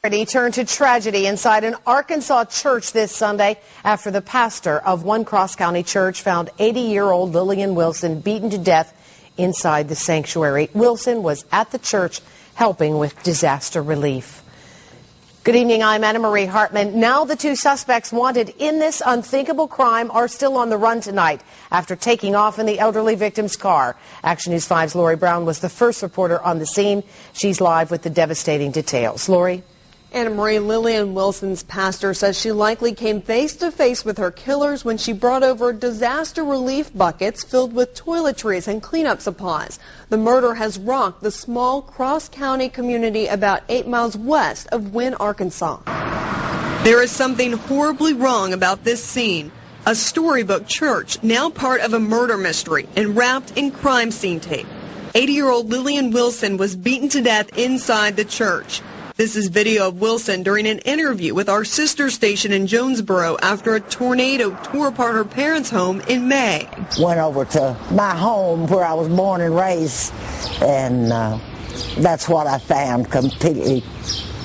Turned to tragedy inside an Arkansas church this Sunday after the pastor of one Cross County church found 80-year-old Lillian Wilson beaten to death inside the sanctuary. Wilson was at the church helping with disaster relief. Good evening, I'm Anna Marie Hartman. Now the two suspects wanted in this unthinkable crime are still on the run tonight after taking off in the elderly victim's car. Action News 5's Lori Brown was the first reporter on the scene. She's live with the devastating details. Lori? Anna Marie, Lillian Wilson's pastor says she likely came face to face with her killers when she brought over disaster relief buckets filled with toiletries and cleanup supplies. The murder has rocked the small Cross County community about 8 miles west of Wynne, Arkansas. There is something horribly wrong about this scene. A storybook church, now part of a murder mystery and wrapped in crime scene tape. 80-year-old Lillian Wilson was beaten to death inside the church. This is video of Wilson during an interview with our sister station in Jonesboro after a tornado tore apart her parents' home in May. Went over to my home where I was born and raised, and that's what I found, completely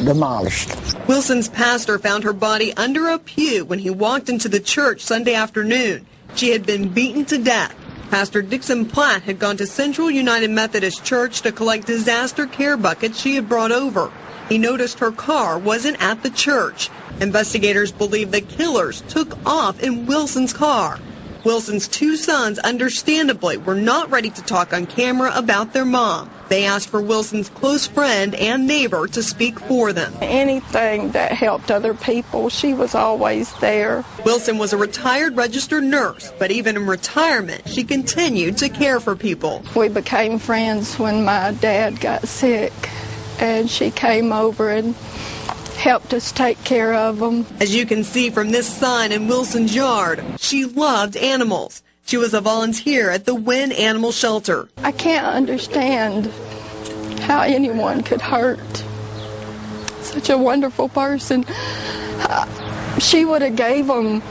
demolished. Wilson's pastor found her body under a pew when he walked into the church Sunday afternoon. She had been beaten to death. Pastor Dixon Platt had gone to Central United Methodist Church to collect disaster care buckets she had brought over. He noticed her car wasn't at the church. Investigators believe the killers took off in Wilson's car. Wilson's two sons, understandably, were not ready to talk on camera about their mom. They asked for Wilson's close friend and neighbor to speak for them. Anything that helped other people, she was always there. Wilson was a retired registered nurse, but even in retirement, she continued to care for people. We became friends when my dad got sick, and she came over and helped us take care of them. As you can see from this sign in Wilson's yard, she loved animals. She was a volunteer at the Wynne Animal Shelter. I can't understand how anyone could hurt such a wonderful person. She would have gave them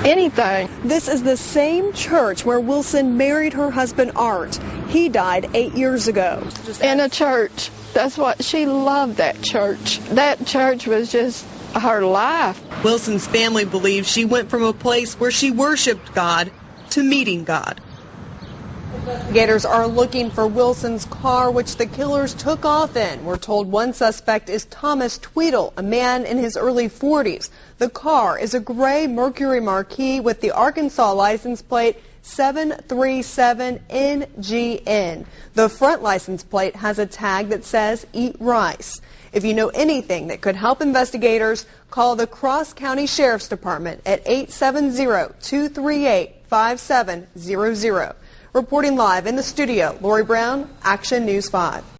anything. This is the same church where Wilson married her husband Art. He died 8 years ago. In a church. That's what she loved, that church. That church was just her life. Wilson's family believes she went from a place where she worshiped God to meeting God. Investigators are looking for Wilson's car, which the killers took off in. We're told one suspect is Thomas Tweedle, a man in his early 40s. The car is a gray Mercury Marquis with the Arkansas license plate 737NGN. The front license plate has a tag that says Eat Rice. If you know anything that could help investigators, call the Cross County Sheriff's Department at 870-238-5700. Reporting live in the studio, Lori Brown, Action News 5.